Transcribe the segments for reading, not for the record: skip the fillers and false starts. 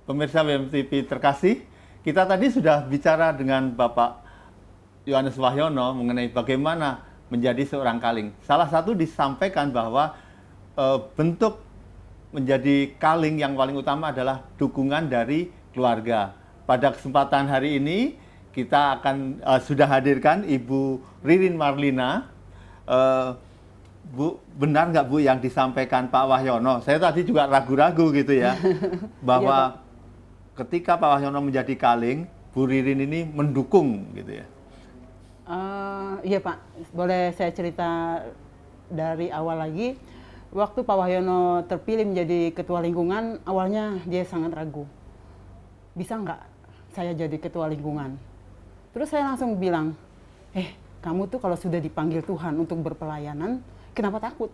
Pemirsa WMTV terkasih, kita tadi sudah bicara dengan Bapak Yohanes Wahyono mengenai bagaimana menjadi seorang kaling. Salah satu disampaikan bahwa bentuk menjadi kaling yang paling utama adalah dukungan dari keluarga. Pada kesempatan hari ini kita akan sudah hadirkan Ibu Ririn Marlina. Bu, benar nggak Bu yang disampaikan Pak Wahyono? Saya tadi juga ragu-ragu gitu ya, bahwa ketika Pak Wahyono menjadi kaling, Bu Ririn ini mendukung gitu ya. Iya Pak, boleh saya cerita dari awal lagi. Waktu Pak Wahyono terpilih menjadi ketua lingkungan, awalnya dia sangat ragu. Bisa nggak saya jadi ketua lingkungan? Terus saya langsung bilang, kamu tuh kalau sudah dipanggil Tuhan untuk berpelayanan, kenapa takut?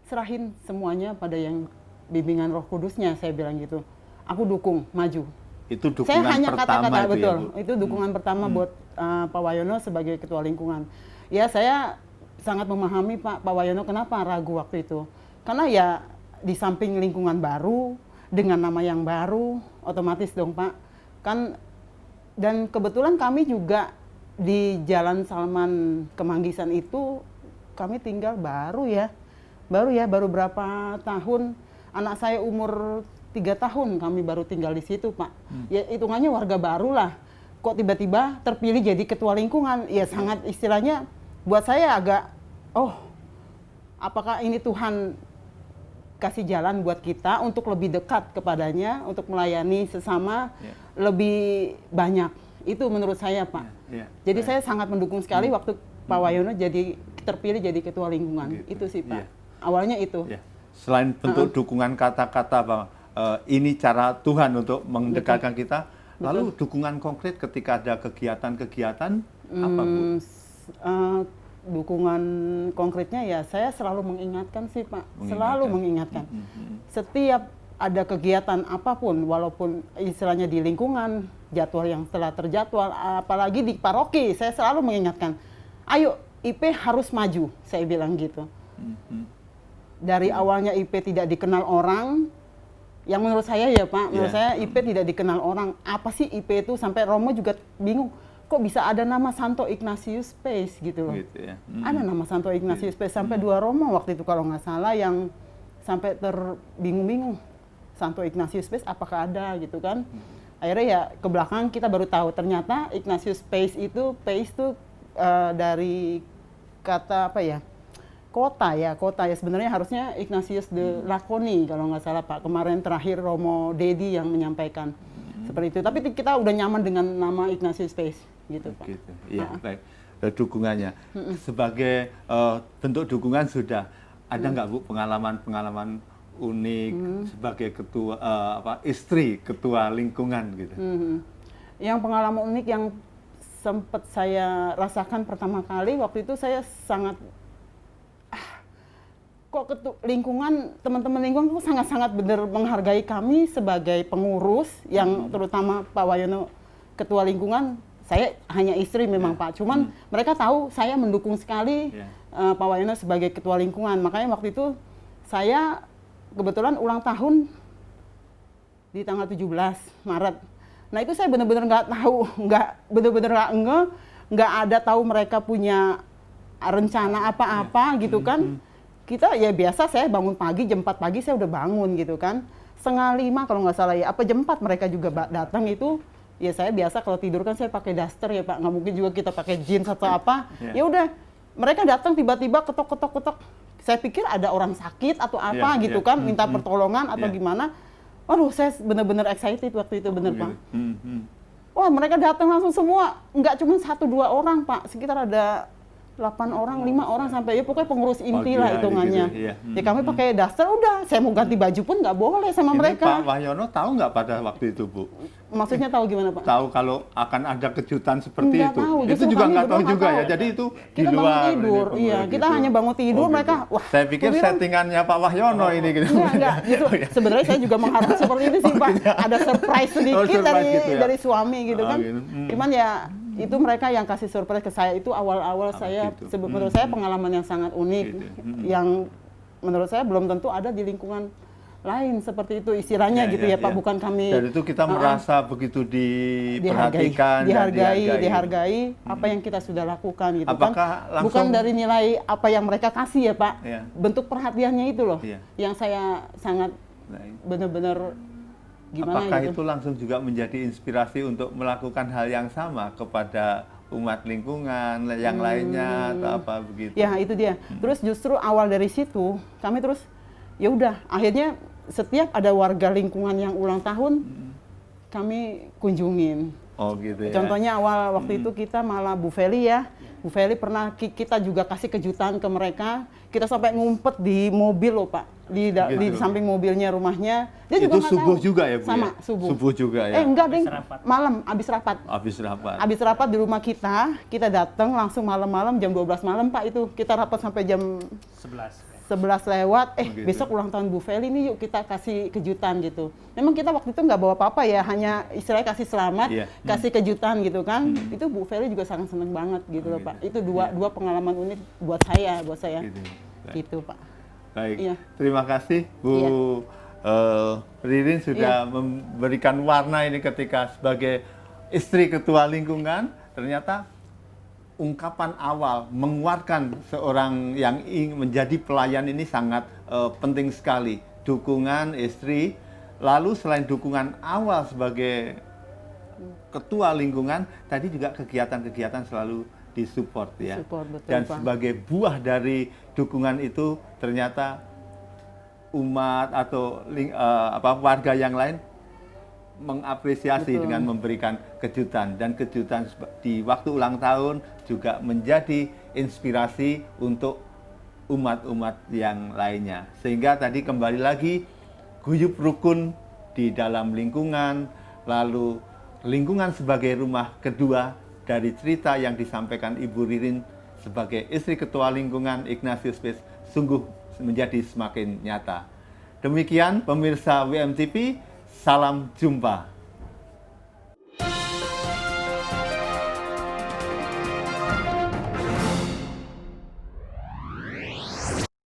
Serahin semuanya pada yang bimbingan Roh Kudusnya, saya bilang gitu. Aku dukung, maju. Itu dukungan saya hanya pertama kata-kata, itu betul. ya, Bu? Itu dukungan pertama buat Pak Wahyono sebagai ketua lingkungan. Ya saya sangat memahami Pak Wahyono kenapa ragu waktu itu. Karena ya di samping lingkungan baru, dengan nama yang baru, otomatis dong Pak. Kan, dan kebetulan kami juga di Jalan Salman Kemanggisan itu kami tinggal baru baru berapa tahun. Anak saya umur 3 tahun kami baru tinggal di situ Pak. Ya hitungannya warga baru lah. Kok tiba-tiba terpilih jadi ketua lingkungan? Ya sangat istilahnya buat saya agak, apakah ini Tuhan kasih jalan buat kita untuk lebih dekat kepadanya, untuk melayani sesama lebih banyak. Itu menurut saya Pak. Jadi saya sangat mendukung sekali waktu Pak Wahyono jadi terpilih jadi ketua lingkungan. Itu sih Pak. Awalnya itu. Selain bentuk dukungan kata-kata Pak, ini cara Tuhan untuk mendekatkan kita. Lalu dukungan konkret ketika ada kegiatan-kegiatan apa Bu? Dukungan konkretnya ya saya selalu mengingatkan sih Pak. Selalu mengingatkan. Setiap ada kegiatan apapun, walaupun istilahnya di lingkungan, jadwal yang telah terjadwal, apalagi di paroki, saya selalu mengingatkan, ayo IP harus maju, saya bilang gitu. Dari awalnya IP tidak dikenal orang, yang menurut saya ya Pak, menurut saya IP tidak dikenal orang. Apa sih IP itu? Sampai Romo juga bingung, kok bisa ada nama Santo Ignatius Pace gitu loh. Gitu ya. Ada nama Santo Ignatius Pace, sampai 2 Romo waktu itu kalau nggak salah yang sampai terbingung-bingung. Santo Ignatius Pace apakah ada gitu kan. Akhirnya ya ke belakang kita baru tahu ternyata Ignatius Pace itu dari kata apa ya, kota ya sebenarnya harusnya Ignatius de Laconi kalau nggak salah Pak. Kemarin terakhir Romo Dedi yang menyampaikan seperti itu, tapi kita udah nyaman dengan nama Ignatius Pace gitu Pak. Gitu. Iya, baik. Dukungannya sebagai bentuk dukungan sudah ada nggak Bu pengalaman unik sebagai ketua istri ketua lingkungan gitu? Yang pengalaman unik yang sempat saya rasakan pertama kali waktu itu, saya sangat lingkungan, teman-teman lingkungan itu sangat-sangat benar menghargai kami sebagai pengurus, yang terutama Pak Wahyono ketua lingkungan. Saya hanya istri memang Pak, cuman mereka tahu saya mendukung sekali Pak Wahyono sebagai ketua lingkungan. Makanya waktu itu saya kebetulan ulang tahun di tanggal 17 Maret. Nah itu saya benar-benar nggak tahu, nggak ada tahu mereka punya rencana apa-apa gitu kan. Kita ya biasa, saya bangun pagi jam 4 pagi saya udah bangun gitu kan. 4:30 kalau nggak salah ya, apa jam 4 mereka juga datang itu. Ya saya biasa kalau tidur kan saya pakai daster ya Pak, nggak mungkin juga kita pakai jeans atau apa. Ya udah, mereka datang tiba-tiba ketok. Saya pikir ada orang sakit atau apa gitu kan, minta pertolongan atau gimana. Waduh, saya benar-benar excited waktu itu, bener Pak. Wah, mereka datang langsung semua, nggak cuma 1-2 orang Pak, sekitar ada 8 orang, 5 orang sampai ya pokoknya pengurus inti lah hitungannya. Gitu, ya kami pakai daster, udah saya mau ganti baju pun nggak boleh sama mereka. Pak Wahyono tahu nggak pada waktu itu Bu? Maksudnya tahu gimana Pak? Tahu kalau akan ada kejutan seperti Nggak itu. Tahu. Itu juga nggak tahu juga ya. Jadi itu kita di luar. Bangun tidur, iya kita hanya bangun tidur, mereka. Wah, saya pikir settingannya Pak Wahyono ini gitu. Enggak, gitu. Sebenarnya saya juga mengharap seperti itu sih Pak. Ada surprise sedikit dari suami gitu kan. Cuman ya itu mereka yang kasih surprise ke saya. Itu awal-awal saya, menurut saya pengalaman yang sangat unik, yang menurut saya belum tentu ada di lingkungan lain seperti itu istilahnya gitu ya Pak, bukan kami. Dan itu kita merasa begitu diperhatikan, dihargai apa yang kita sudah lakukan gitu. Apakah kan. Bukan dari nilai apa yang mereka kasih ya Pak, bentuk perhatiannya itu loh, yang saya sangat benar-benar gimana. Apakah gitu. itu langsung juga menjadi inspirasi untuk melakukan hal yang sama kepada umat lingkungan yang lainnya atau apa begitu? Ya itu dia. Terus justru awal dari situ kami terus ya udah akhirnya setiap ada warga lingkungan yang ulang tahun kami kunjungin. Oh gitu ya. Contohnya awal waktu itu kita malah Bu Feli ya. Bu Feli pernah kita juga kasih kejutan ke mereka. Kita sampai ngumpet di mobil loh Pak. Di samping mobilnya rumahnya. Dia itu juga subuh tahu. juga ya Bu? Sama, subuh. Subuh juga ya? Enggak deh, malam, abis rapat. Abis rapat di rumah kita datang langsung malam-malam jam 12 malam Pak itu. Kita rapat sampai jam 11 lewat, begitu. Besok ulang tahun Bu Feli nih yuk kita kasih kejutan gitu. Memang kita waktu itu nggak bawa apa-apa ya, hanya istilahnya kasih selamat, kasih kejutan gitu kan. Itu Bu Feli juga sangat seneng banget gitu loh Pak. Itu dua pengalaman unik buat saya. Gitu Pak. Baik, terima kasih Bu Ririn sudah memberikan warna ini ketika sebagai istri ketua lingkungan. Ternyata ungkapan awal menguatkan seorang yang ingin menjadi pelayan ini sangat penting sekali. Dukungan istri, lalu selain dukungan awal sebagai ketua lingkungan, tadi juga kegiatan-kegiatan selalu disupport ya. Betul, dan Pak. sebagai buah dari dukungan itu ternyata umat atau warga yang lain mengapresiasi dengan memberikan kejutan, dan kejutan di waktu ulang tahun juga menjadi inspirasi untuk umat-umat yang lainnya. Sehingga tadi kembali lagi guyup rukun di dalam lingkungan, lalu lingkungan sebagai rumah kedua dari cerita yang disampaikan Ibu Ririn sebagai istri ketua lingkungan Ignatius Pace sungguh menjadi semakin nyata. Demikian pemirsa WMTV, salam jumpa.